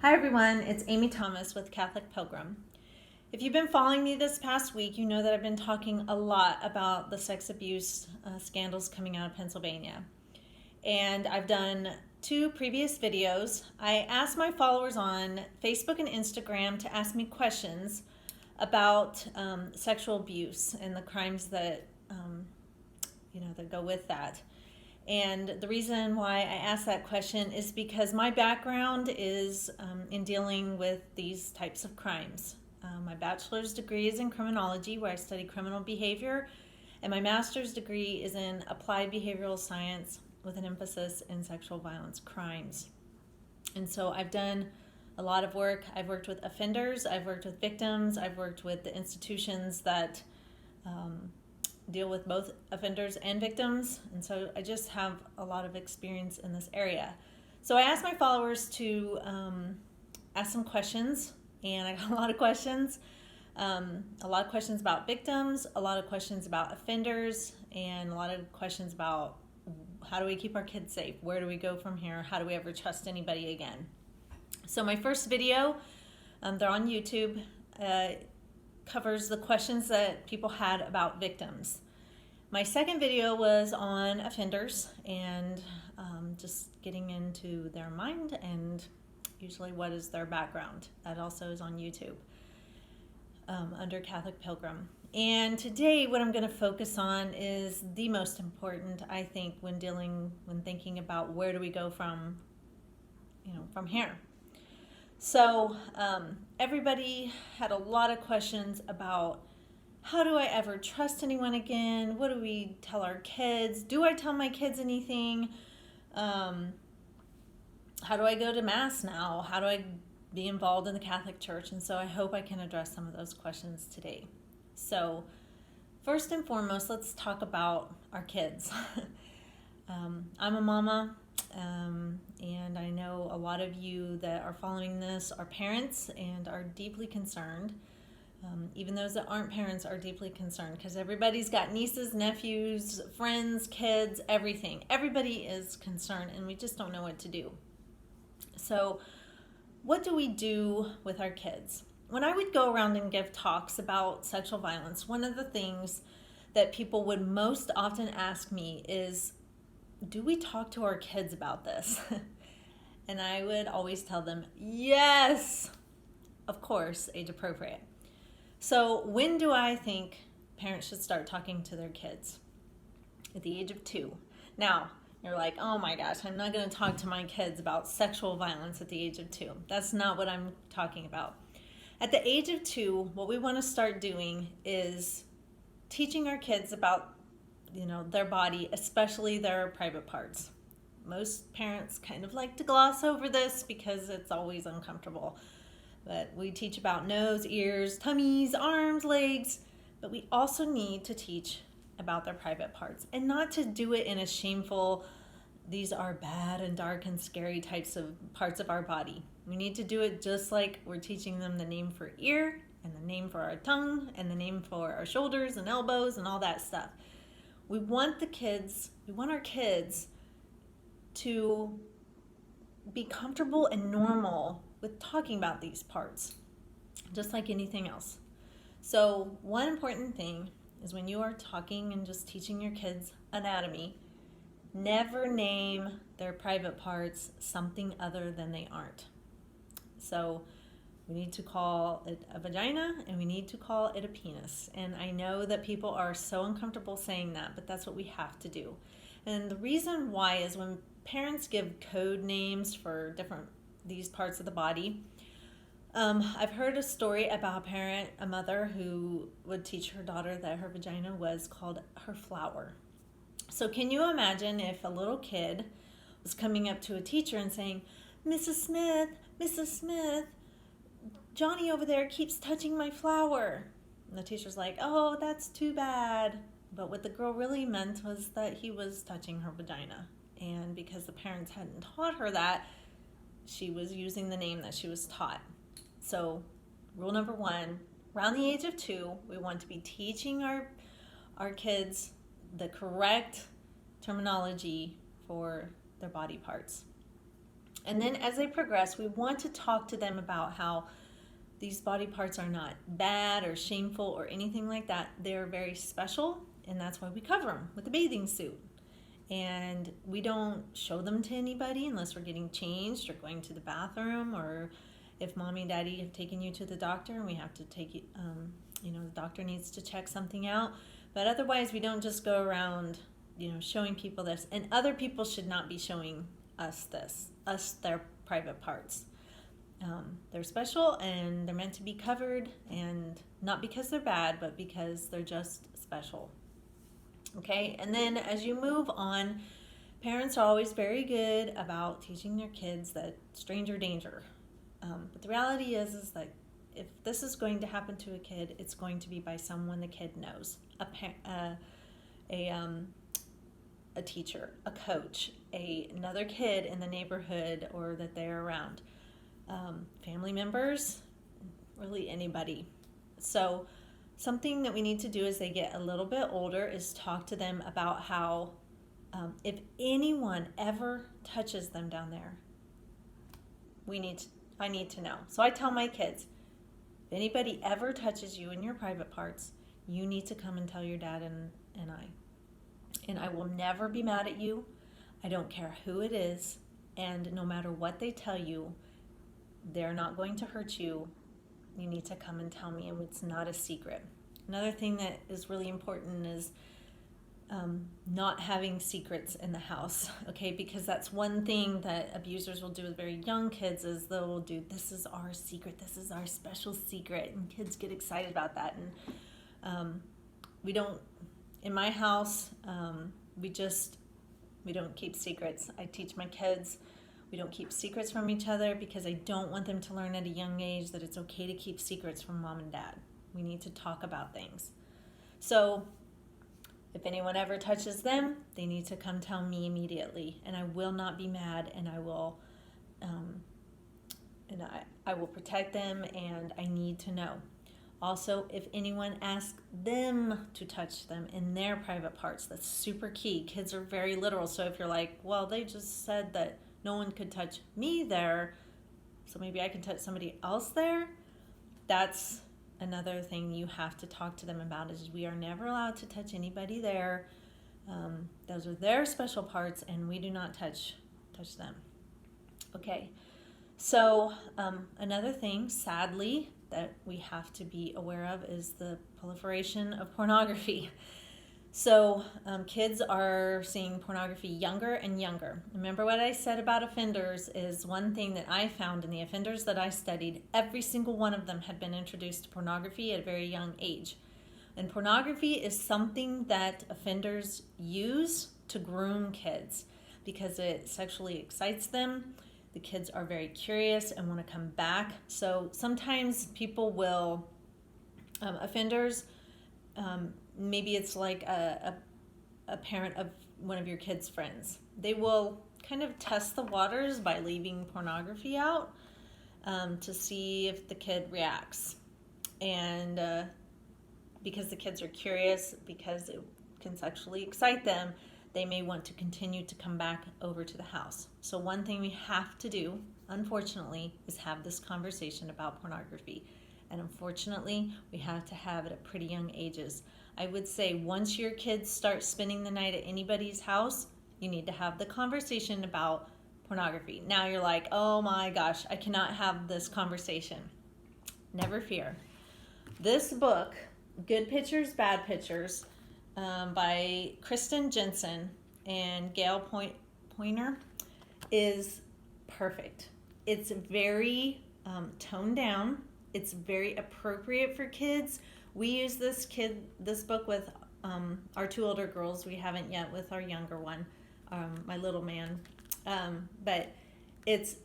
Hi everyone, it's Amy Thomas with Catholic Pilgrim. If you've been following me this past week, you know that I've been talking a lot about the sex abuse scandals coming out of Pennsylvania. And I've done 2 previous videos. I asked my followers on Facebook and Instagram to ask me questions about sexual abuse and the crimes that that go with that. And the reason why I asked that question is because my background is in dealing with these types of crimes. My bachelor's degree is in criminology, where I study criminal behavior, and my master's degree is in applied behavioral science with an emphasis in sexual violence crimes. And so I've done a lot of work. I've worked with offenders, I've worked with victims, I've worked with the institutions that deal with both offenders and victims, and so I just have a lot of experience in this area. So I asked my followers to ask some questions, and I got a lot of questions. A lot of questions about victims, a lot of questions about offenders, and a lot of questions about how do we keep our kids safe? Where do we go from here? How do we ever trust anybody again? So my first video, they're on YouTube, covers the questions that people had about victims. My second video was on offenders and just getting into their mind and usually what is their background. That also is on YouTube under Catholic Pilgrim. And today what I'm going to focus on is the most important, I think, when thinking about where do we go from here. So everybody had a lot of questions about how do I ever trust anyone again? What do we tell our kids? Do I tell my kids anything? How do I go to Mass now? How do I be involved in the Catholic Church? And so I hope I can address some of those questions today. So first and foremost, let's talk about our kids. I'm a mama. And I know a lot of you that are following this are parents and are deeply concerned. Even those that aren't parents are deeply concerned because everybody's got nieces, nephews, friends, kids, everything. Everybody is concerned and we just don't know what to do. So what do we do with our kids? When I would go around and give talks about sexual violence, one of the things that people would most often ask me is, do we talk to our kids about this? And I would always tell them, yes, of course, age appropriate. So when do I think parents should start talking to their kids? At the age of 2. Now, you're like, oh my gosh, I'm not going to talk to my kids about sexual violence at the age of 2. That's not what I'm talking about. At the age of 2, what we want to start doing is teaching our kids about their body, especially their private parts. Most parents kind of like to gloss over this because it's always uncomfortable. But we teach about nose, ears, tummies, arms, legs, but we also need to teach about their private parts and not to do it in a shameful, these are bad and dark and scary types of parts of our body. We need to do it just like we're teaching them the name for ear and the name for our tongue and the name for our shoulders and elbows and all that stuff. We want our kids to be comfortable and normal with talking about these parts, just like anything else. So one important thing is when you are talking and just teaching your kids anatomy, never name their private parts something other than they aren't. So we need to call it a vagina and we need to call it a penis. And I know that people are so uncomfortable saying that, but that's what we have to do. And the reason why is when parents give code names for these parts of the body. I've heard a story about a mother who would teach her daughter that her vagina was called her flower. So can you imagine if a little kid was coming up to a teacher and saying, Mrs. Smith, Johnny over there keeps touching my flower. And the teacher's like, oh, that's too bad. But what the girl really meant was that he was touching her vagina. And because the parents hadn't taught her that, she was using the name that she was taught. So rule number 1, around the age of 2, we want to be teaching our kids the correct terminology for their body parts. And then as they progress, we want to talk to them about how these body parts are not bad or shameful or anything like that. They're very special, and that's why we cover them with a bathing suit. And we don't show them to anybody unless we're getting changed or going to the bathroom, or if mommy and daddy have taken you to the doctor and we have to take you, the doctor needs to check something out. But otherwise, we don't just go around, showing people this. And other people should not be showing us their private parts. They're special and they're meant to be covered, and not because they're bad, but because they're just special. Okay, and then as you move on, parents are always very good about teaching their kids that stranger danger. But the reality is that if this is going to happen to a kid, it's going to be by someone the kid knows, a teacher, a coach, another kid in the neighborhood or that they're around, family members, really anybody. So something that we need to do as they get a little bit older is talk to them about how if anyone ever touches them down there, I need to know. So I tell my kids, if anybody ever touches you in your private parts, you need to come and tell your dad and I. And I will never be mad at you. I don't care who it is. And no matter what they tell you, they're not going to hurt you. You need to come and tell me, and it's not a secret. Another thing that is really important is not having secrets in the house, okay? Because that's one thing that abusers will do with very young kids is they'll do, this is our secret, this is our special secret, and kids get excited about that. And we don't, in my house, we don't keep secrets. I teach my kids we don't keep secrets from each other because I don't want them to learn at a young age that it's okay to keep secrets from mom and dad. We need to talk about things. So if anyone ever touches them, they need to come tell me immediately, and I will not be mad, and I will protect them, and I need to know. Also, if anyone asks them to touch them in their private parts, that's super key. Kids are very literal, so if you're like, well, they just said that no one could touch me there, so maybe I can touch somebody else there, that's another thing you have to talk to them about, is we are never allowed to touch anybody there. Those are their special parts, and we do not touch them. Okay, so another thing, sadly, that we have to be aware of is the proliferation of pornography. So kids are seeing pornography younger and younger. Remember what I said about offenders is one thing that I found in the offenders that I studied, every single one of them had been introduced to pornography at a very young age. And pornography is something that offenders use to groom kids because it sexually excites them. The kids are very curious and want to come back. So sometimes people will, offenders, maybe it's like a parent of one of your kids' friends. They will kind of test the waters by leaving pornography out to see if the kid reacts. And because the kids are curious, because it can sexually excite them, they may want to continue to come back over to the house. So one thing we have to do, unfortunately, is have this conversation about pornography. And unfortunately, we have to have it at pretty young ages. I would say once your kids start spending the night at anybody's house, you need to have the conversation about pornography. Now you're like, oh my gosh, I cannot have this conversation. Never fear. This book, Good Pictures, Bad Pictures, by Kristen Jensen and Gail Pointer, is perfect. It's very toned down. It's very appropriate for kids. We use this book with our two older girls. We haven't yet with our younger one, my little man. But it's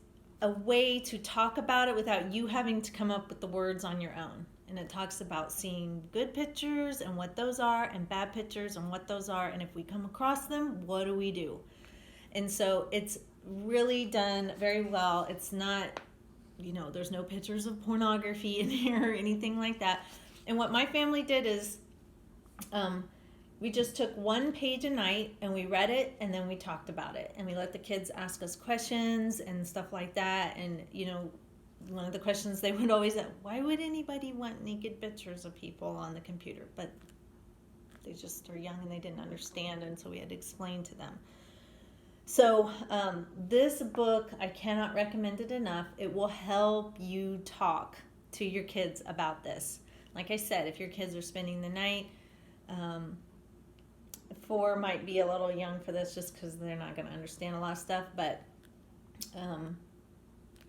a way to talk about it without you having to come up with the words on your own. And it talks about seeing good pictures and what those are, and bad pictures and what those are. And if we come across them, what do we do? And so it's really done very well. It's not, there's no pictures of pornography in here or anything like that. And what my family did is we just took one page a night and we read it and then we talked about it. And we let the kids ask us questions and stuff like that. And, one of the questions they would always ask, why would anybody want naked pictures of people on the computer? But they just are young and they didn't understand, and so we had to explain to them. So this book, I cannot recommend it enough. It will help you talk to your kids about this. Like I said, if your kids are spending the night, 4 might be a little young for this just because they're not going to understand a lot of stuff, but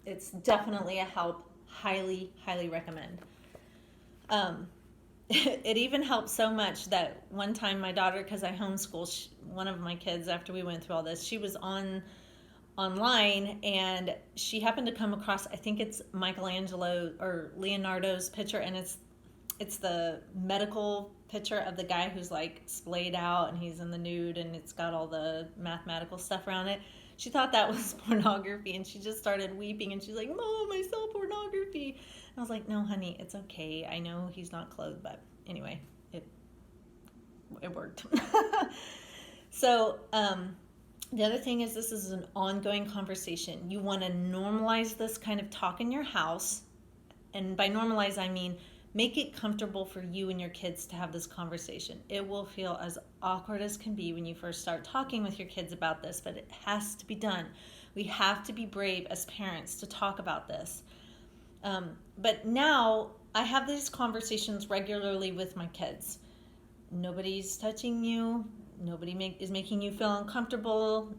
it's definitely a help. Highly, highly recommend. It even helped so much that one time my daughter, because I homeschool one of my kids after we went through all this, she was online and she happened to come across, I think it's Michelangelo or Leonardo's picture, and it's the medical picture of the guy who's like splayed out and he's in the nude and it's got all the mathematical stuff around it. She thought that was pornography and she just started weeping and she's like, Mom, I saw pornography. And I was like, no, honey, it's okay. I know he's not clothed, but anyway, it worked. So the other thing is, this is an ongoing conversation. You want to normalize this kind of talk in your house. And by normalize, I mean make it comfortable for you and your kids to have this conversation. It will feel as awkward as can be when you first start talking with your kids about this, but it has to be done. We have to be brave as parents to talk about this. But now I have these conversations regularly with my kids. Nobody's touching you. Nobody is making you feel uncomfortable.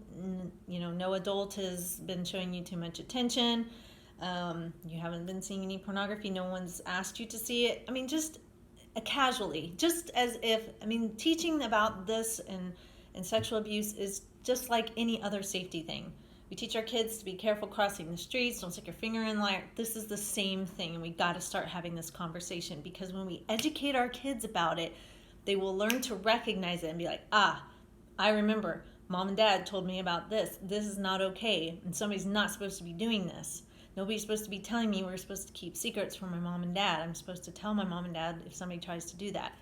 No adult has been showing you too much attention. You haven't been seeing any pornography. No one's asked you to see it. I mean, just casually, just as if, teaching about this and sexual abuse is just like any other safety thing. We teach our kids to be careful crossing the streets, don't stick your finger in light. This is the same thing, and we got to start having this conversation, because when we educate our kids about it, they will learn to recognize it and be like, I remember Mom and Dad told me about this. This is not okay, and somebody's not supposed to be doing this. Nobody's supposed to be telling me we're supposed to keep secrets from my mom and dad. I'm supposed to tell my mom and dad if somebody tries to do that.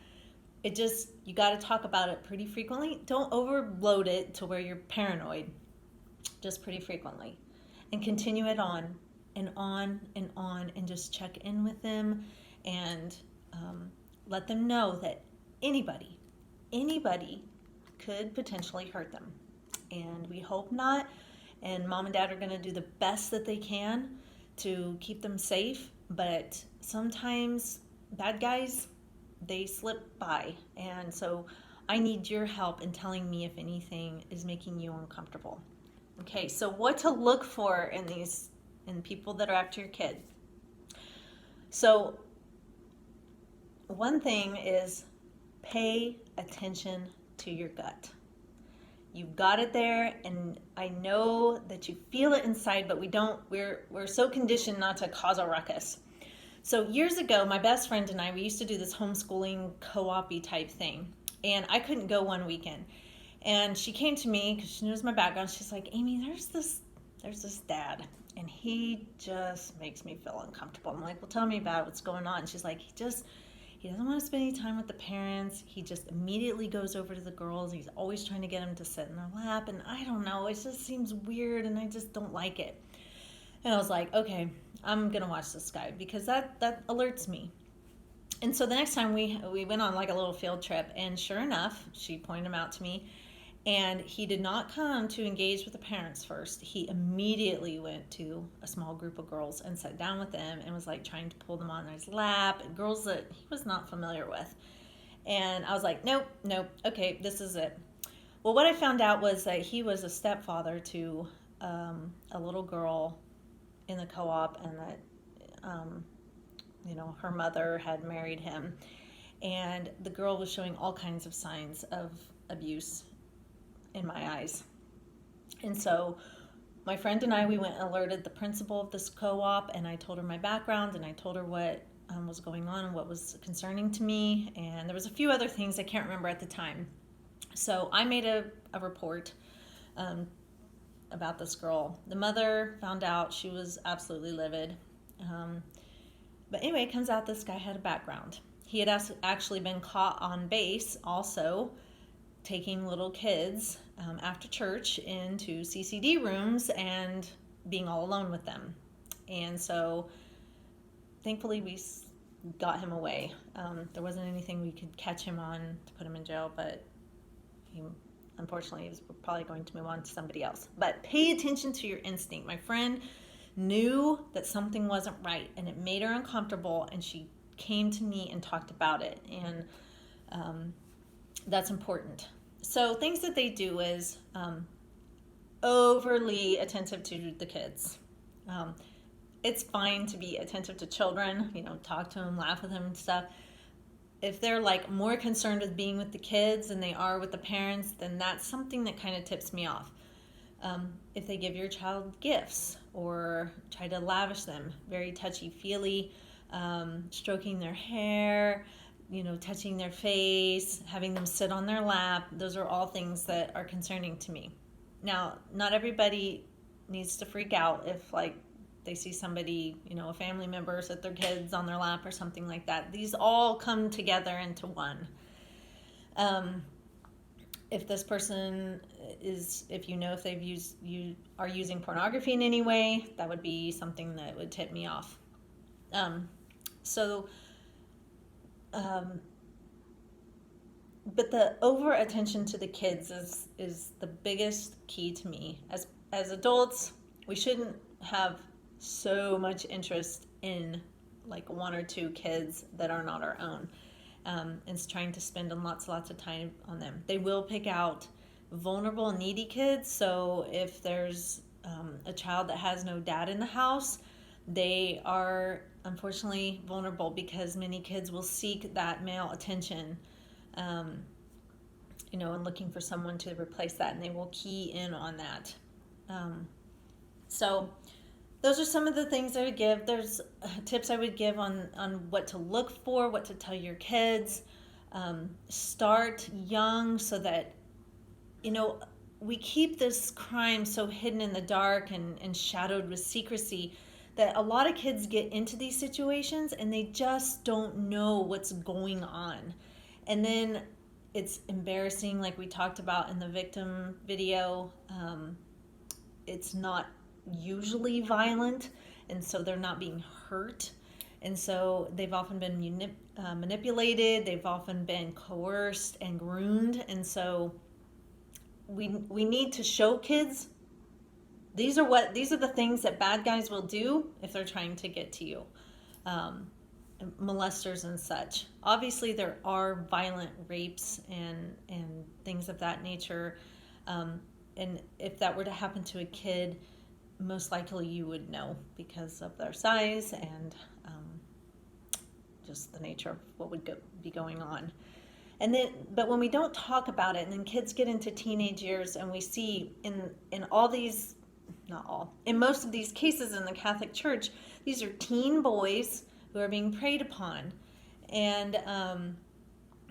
You got to talk about it pretty frequently. Don't overload it to where you're paranoid. Just pretty frequently. And continue it on and on and on, and just check in with them and let them know that anybody could potentially hurt them. And we hope not. And Mom and Dad are going to do the best that they can to keep them safe. But sometimes bad guys, they slip by. And so I need your help in telling me if anything is making you uncomfortable. Okay, so what to look for in people that are after your kid. So one thing is, pay attention to your gut. You've got it there, and I know that you feel it inside, but we're so conditioned not to cause a ruckus. So years ago, my best friend and I, we used to do this homeschooling co-op-y type thing, and I couldn't go one weekend. And she came to me because she knows my background. She's like, Amy, there's this dad, and he just makes me feel uncomfortable. I'm like, well, tell me about it. What's going on? And she's like, he doesn't want to spend any time with the parents. He just immediately goes over to the girls. He's always trying to get them to sit in their lap. And I don't know, it just seems weird and I just don't like it. And I was like, okay, I'm going to watch this guy, because that alerts me. And so the next time we went on like a little field trip, and sure enough, she pointed him out to me. And he did not come to engage with the parents first. He immediately went to a small group of girls and sat down with them and was like trying to pull them on his lap, and girls that he was not familiar with. And I was like, nope, okay, this is it. Well, what I found out was that he was a stepfather to a little girl in the co-op, and that her mother had married him. And the girl was showing all kinds of signs of abuse in my eyes. And so my friend and I, we went and alerted the principal of this co-op, and I told her my background, and I told her what was going on and what was concerning to me. And there was a few other things I can't remember at the time. So I made a report about this girl. The mother found out. She was absolutely livid. But anyway, it comes out this guy had a background. He had actually been caught on base also taking little kids after church into CCD rooms and being all alone with them. And so thankfully we got him away. There wasn't anything we could catch him on to put him in jail, but he unfortunately is probably going to move on to somebody else. But pay attention to your instinct. My friend knew that something wasn't right, and it made her uncomfortable, and she came to me and talked about it, and that's important. So things that they do is overly attentive to the kids. It's fine to be attentive to children, talk to them, laugh with them and stuff. If they're like more concerned with being with the kids than they are with the parents, then that's something that kind of tips me off. If they give your child gifts or try to lavish them, very touchy-feely, stroking their hair, touching their face, having them sit on their lap, those are all things that are concerning to me. Now, not everybody needs to freak out if they see somebody, a family member sit their kids on their lap or something like that. These all come together into one. If this person if you are using pornography in any way, that would be something that would tip me off. But the over attention to the kids is the biggest key to me. As adults, we shouldn't have so much interest in like one or two kids that are not our own. And trying to spend lots of time on them. They will pick out vulnerable, needy kids. So if there's a child that has no dad in the house, they are unfortunately vulnerable because many kids will seek that male attention, and looking for someone to replace that, and they will key in on that. So those are some of the things I would give. There's tips I would give on what to look for, what to tell your kids. Start young so that, we keep this crime so hidden in the dark and shadowed with secrecy that a lot of kids get into these situations and they just don't know what's going on. And then it's embarrassing, like we talked about in the victim video. It's not usually violent, and so they're not being hurt, and so they've often been manipulated, they've often been coerced and groomed, and so we need to show kids these are the things that bad guys will do if they're trying to get to you, molesters and such. Obviously there are violent rapes and things of that nature, and if that were to happen to a kid, most likely you would know because of their size and just the nature of what would be going on. But when we don't talk about it, and then kids get into teenage years, and we see in all these, not all, in most of these cases in the Catholic Church, these are teen boys who are being preyed upon, and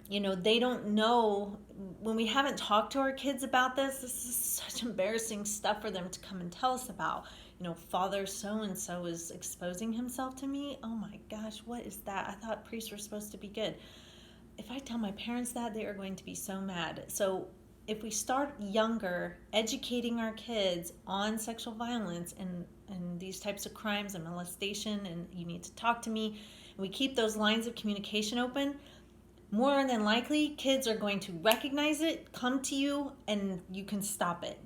they don't know. When we haven't talked to our kids about this is such embarrassing stuff for them to come and tell us about. Father so-and-so is exposing himself to me. Oh my gosh, what is that? I thought priests were supposed to be good. If I tell my parents that, they are going to be so mad. So if we start younger, educating our kids on sexual violence and these types of crimes and molestation, and you need to talk to me, and we keep those lines of communication open, more than likely, kids are going to recognize it, come to you, and you can stop it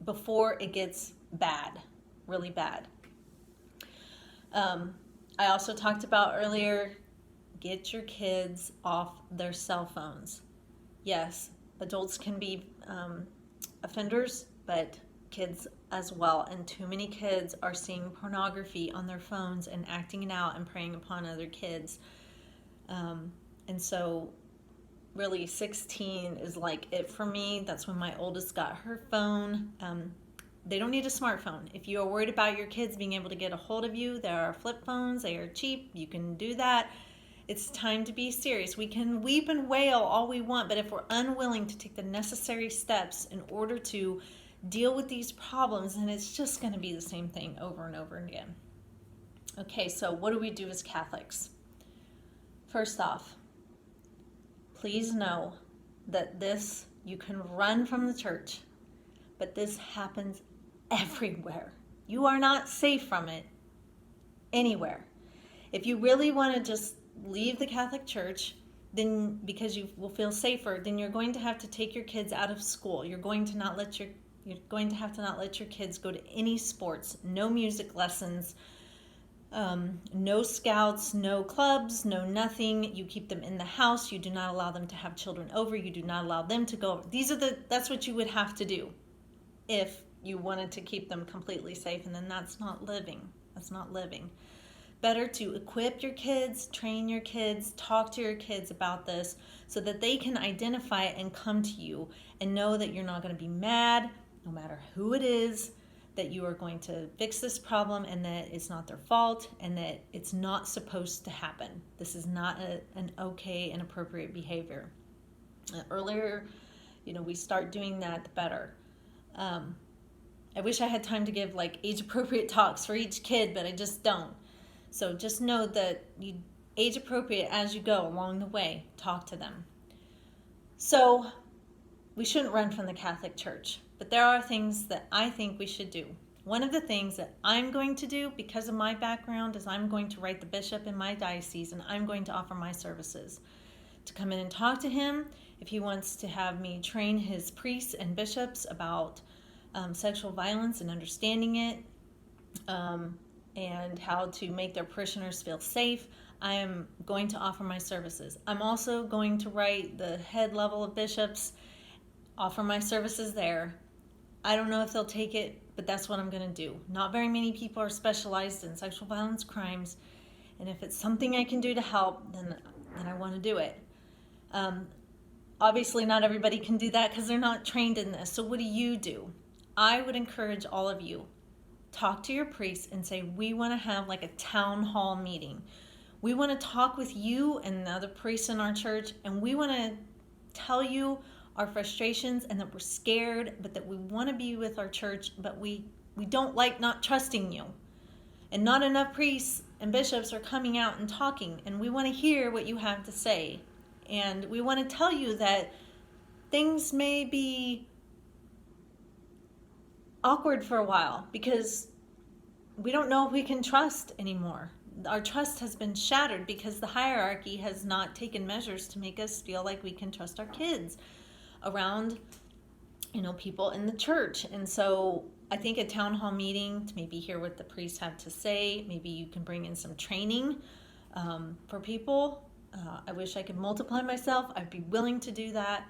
before it gets bad, really bad. I also talked about earlier, get your kids off their cell phones. Yes, adults can be offenders, but kids as well. And too many kids are seeing pornography on their phones and acting it out and preying upon other kids. And so really 16 is like it for me. That's when my oldest got her phone. They don't need a smartphone. If you are worried about your kids being able to get a hold of you, there are flip phones. They are cheap. You can do that. It's time to be serious. We can weep and wail all we want, but if we're unwilling to take the necessary steps in order to deal with these problems, then it's just going to be the same thing over and over again. Okay, so what do we do as Catholics? First off, please know that this You can run from the church, but this happens everywhere. You are not safe from it anywhere. If you really want to just leave the Catholic Church, then because you will feel safer, then you're going to have to take your kids out of school. You're going to have to not let your kids go to any sports, no music lessons, no scouts, no clubs, no nothing. You keep them in the house. You do not allow them to have children over. You do not allow them to go. That's what you would have to do if you wanted to keep them completely safe, and then that's not living. That's not living. Better to equip your kids, train your kids, talk to your kids about this so that they can identify it and come to you and know that you're not going to be mad, no matter who it is, that you are going to fix this problem and that it's not their fault and that it's not supposed to happen. This is not an okay and appropriate behavior. Earlier, we start doing that, the better. I wish I had time to give like age-appropriate talks for each kid, but I just don't. So just know that you age-appropriate as you go along the way. Talk to them. So we shouldn't run from the Catholic Church, but there are things that I think we should do. One of the things that I'm going to do because of my background is I'm going to write the bishop in my diocese, and I'm going to offer my services to come in and talk to him if he wants to have me train his priests and bishops about sexual violence and understanding it, and how to make their parishioners feel safe. I am going to offer my services. I'm also going to write the head level of bishops, offer my services there. I don't know if they'll take it, but that's what I'm going to do. Not very many people are specialized in sexual violence crimes, and if it's something I can do to help, then I want to do it. Obviously, not everybody can do that because they're not trained in this. So what do? I would encourage all of you, talk to your priest and say, we want to have like a town hall meeting. We want to talk with you and the other priests in our church, and we want to tell you our frustrations and that we're scared, but that we want to be with our church, but we don't like not trusting you. And not enough priests and bishops are coming out and talking, and we want to hear what you have to say. And we want to tell you that things may be awkward for a while because we don't know if we can trust anymore. Our trust has been shattered because the hierarchy has not taken measures to make us feel like we can trust our kids around, people in the church. And so I think a town hall meeting to maybe hear what the priests have to say. Maybe you can bring in some training for people. I wish I could multiply myself. I'd be willing to do that.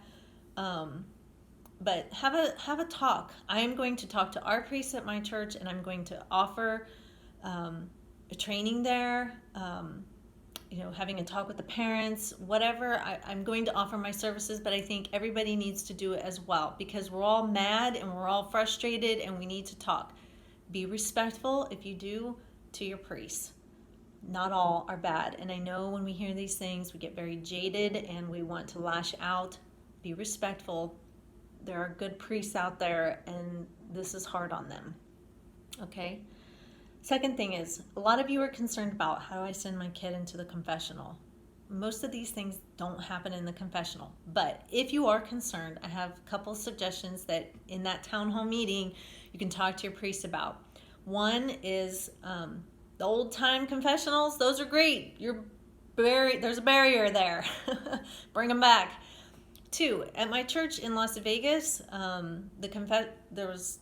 But have a talk. I am going to talk to our priests at my church, and I'm going to offer a training there, having a talk with the parents, whatever. I'm going to offer my services, but I think everybody needs to do it as well because we're all mad and we're all frustrated and we need to talk. Be respectful if you do to your priests. Not all are bad. And I know when we hear these things, we get very jaded and we want to lash out. Be respectful. There are good priests out there, and this is hard on them. Okay? Second thing is, a lot of you are concerned about how do I send my kid into the confessional. Most of these things don't happen in the confessional. But if you are concerned, I have a couple of suggestions that in that town hall meeting you can talk to your priest about. One is the old time confessionals. Those are great. There's a barrier there. Bring them back. 2, at my church in Las Vegas, there was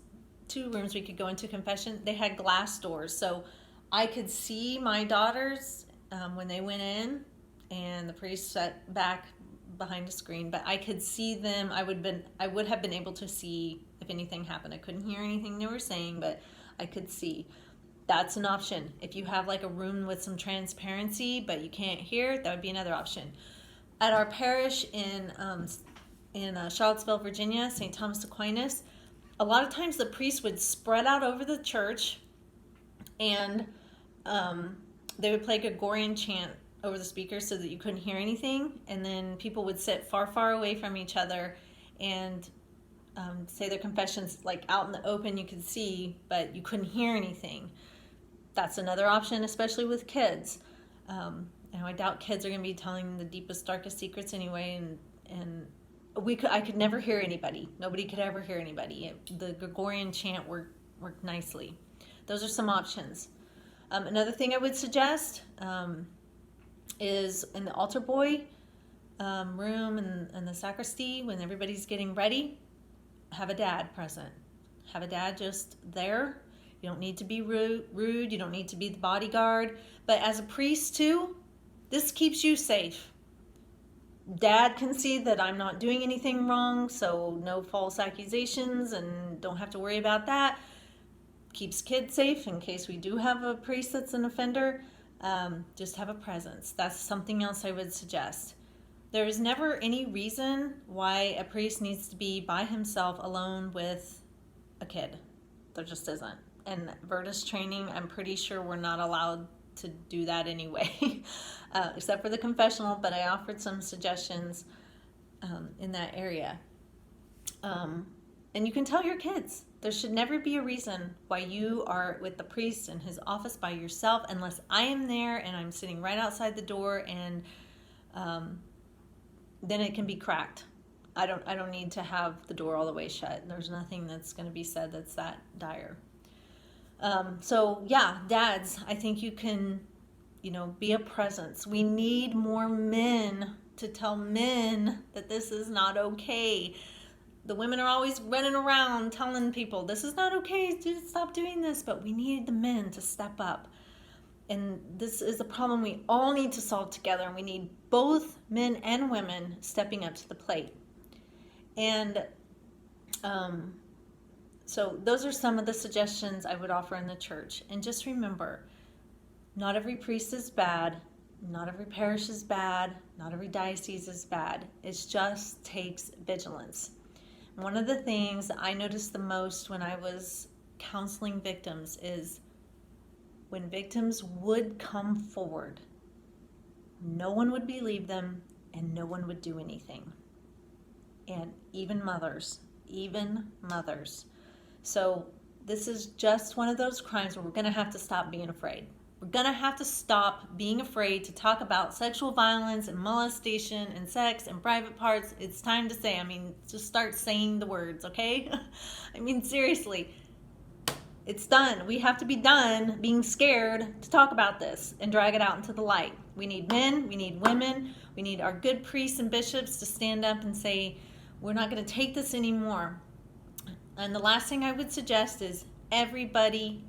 2 rooms we could go into confession. They had glass doors, so I could see my daughters when they went in, and the priest sat back behind a screen, but I could see them. I would have been able to see if anything happened. I couldn't hear anything they were saying, but I could see. That's an option. If you have like a room with some transparency, but you can't hear, that would be another option. At our parish in Charlottesville, Virginia, St. Thomas Aquinas, a lot of times the priest would spread out over the church, and they would play Gregorian chant over the speakers so that you couldn't hear anything, and then people would sit far, far away from each other and say their confessions like out in the open. You could see, but you couldn't hear anything. That's another option, especially with kids. I doubt kids are going to be telling the deepest, darkest secrets anyway, and I could never hear anybody. Nobody could ever hear anybody. The Gregorian chant worked nicely. Those are some options. Another thing I would suggest is in the altar boy room and the sacristy, when everybody's getting ready, have a dad present. Have a dad just there. You don't need to be rude. You don't need to be the bodyguard. But as a priest too, this keeps you safe. Dad can see that I'm not doing anything wrong, so no false accusations and don't have to worry about that. Keeps kids safe in case we do have a priest that's an offender. Just have a presence. That's something else I would suggest. There is never any reason why a priest needs to be by himself alone with a kid. There just isn't. And Virtus training, I'm pretty sure we're not allowed to do that anyway, except for the confessional, but I offered some suggestions in that area. And you can tell your kids, there should never be a reason why you are with the priest in his office by yourself unless I am there and I'm sitting right outside the door, and then it can be cracked. I don't need to have the door all the way shut. There's nothing that's going to be said that's that dire. So yeah, dads, I think you can, be a presence. We need more men to tell men that this is not okay. The women are always running around telling people this is not okay, stop doing this, but we need the men to step up. And this is a problem we all need to solve together, and we need both men and women stepping up to the plate. And so those are some of the suggestions I would offer in the church. And just remember, not every priest is bad, not every parish is bad, not every diocese is bad. It just takes vigilance. One of the things I noticed the most when I was counseling victims is when victims would come forward, no one would believe them and no one would do anything. And even mothers. So this is just one of those crimes where we're going to have to stop being afraid. We're going to have to stop being afraid to talk about sexual violence and molestation and sex and private parts. It's time to say, just start saying the words, okay? Seriously, it's done. We have to be done being scared to talk about this and drag it out into the light. We need men, we need women, we need our good priests and bishops to stand up and say, we're not going to take this anymore. And the last thing I would suggest is everybody,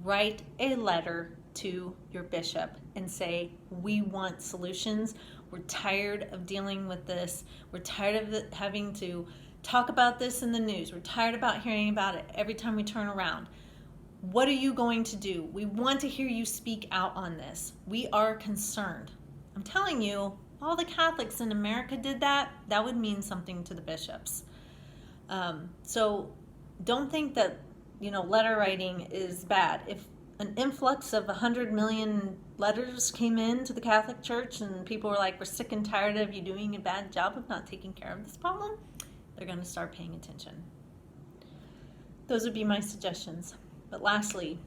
write a letter to your bishop and say, we want solutions. We're tired of dealing with this. We're tired of having to talk about this in the news. We're tired about hearing about it every time we turn around. What are you going to do? We want to hear you speak out on this. We are concerned. I'm telling you, all the Catholics in America did that. That would mean something to the bishops. So don't think that, letter writing is bad. If an influx of 100 million letters came in to the Catholic Church and people were like, we're sick and tired of you doing a bad job of not taking care of this problem, they're going to start paying attention. Those would be my suggestions. But lastly,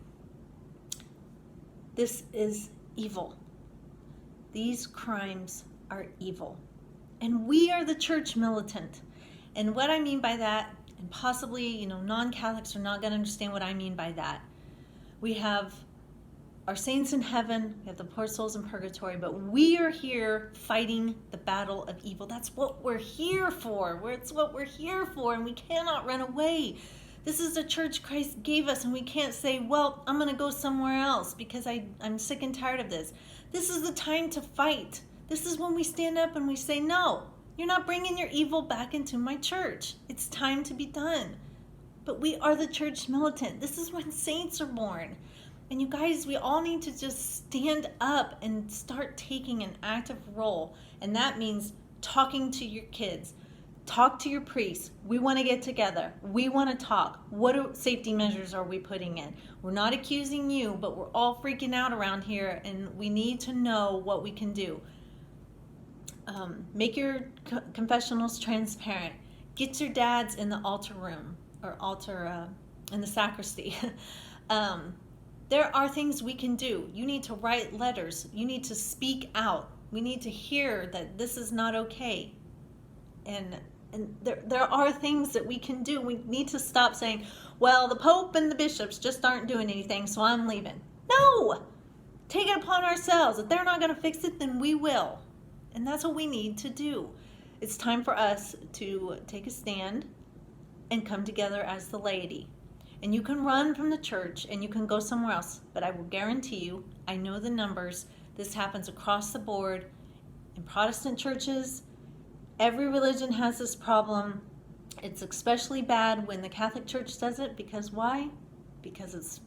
this is evil. These crimes are evil. And we are the church militant. And what I mean by that, and possibly, non-Catholics are not going to understand what I mean by that. We have our saints in heaven, we have the poor souls in purgatory, but we are here fighting the battle of evil. That's what we're here for. It's what we're here for, and we cannot run away. This is the church Christ gave us, and we can't say, well, I'm going to go somewhere else because I'm sick and tired of this. This is the time to fight. This is when we stand up and we say, no, you're not bringing your evil back into my church. It's time to be done. But we are the church militant. This is when saints are born. And you guys, we all need to just stand up and start taking an active role. And that means talking to your kids. Talk to your priests. We want to get together. We want to talk. What safety measures are we putting in? We're not accusing you, but we're all freaking out around here, and we need to know what we can do. Make your confessionals transparent. Get your dads in the altar room or in the sacristy. There are things we can do. You need to write letters. You need to speak out. We need to hear that this is not okay. And there are things that we can do. We need to stop saying, well, the Pope and the bishops just aren't doing anything, so I'm leaving. No! Take it upon ourselves. If they're not going to fix it, then we will. And that's what we need to do. It's time for us to take a stand and come together as the laity. And you can run from the church and you can go somewhere else, but I will guarantee you, I know the numbers, this happens across the board in Protestant churches. Every religion has this problem. It's especially bad when the Catholic Church does it, because why? Because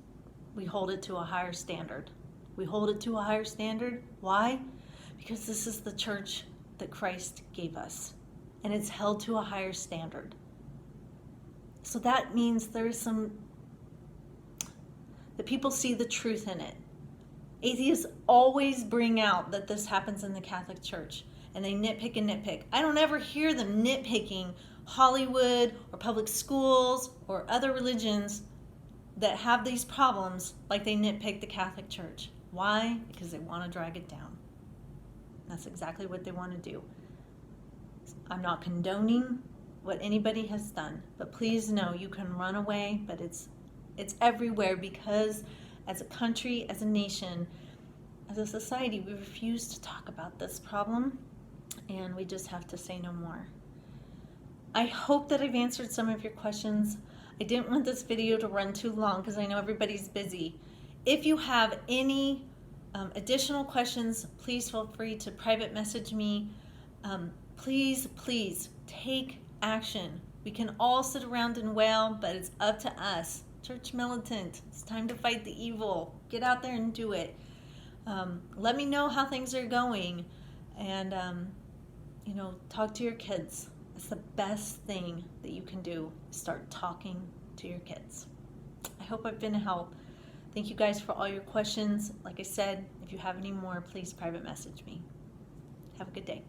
we hold it to a higher standard. We hold it to a higher standard. Why? Because this is the church that Christ gave us, and it's held to a higher standard. So that means that people see the truth in it. Atheists always bring out that this happens in the Catholic Church, and they nitpick and nitpick. I don't ever hear them nitpicking Hollywood or public schools or other religions that have these problems like they nitpick the Catholic Church. Why? Because they want to drag it down. That's exactly what they want to do. I'm not condoning what anybody has done, but please know you can run away, but it's everywhere, because as a country, as a nation, as a society, we refuse to talk about this problem, and we just have to say no more. I hope that I've answered some of your questions. I didn't want this video to run too long because I know everybody's busy. If you have any additional questions, please feel free to private message me. Please take action. We can all sit around and wail, but it's up to us. Church militant, it's time to fight the evil. Get out there and do it. Let me know how things are going, and talk to your kids. It's the best thing that you can do. Start talking to your kids. I hope I've been a help. Thank you guys for all your questions. Like I said, if you have any more, please private message me. Have a good day.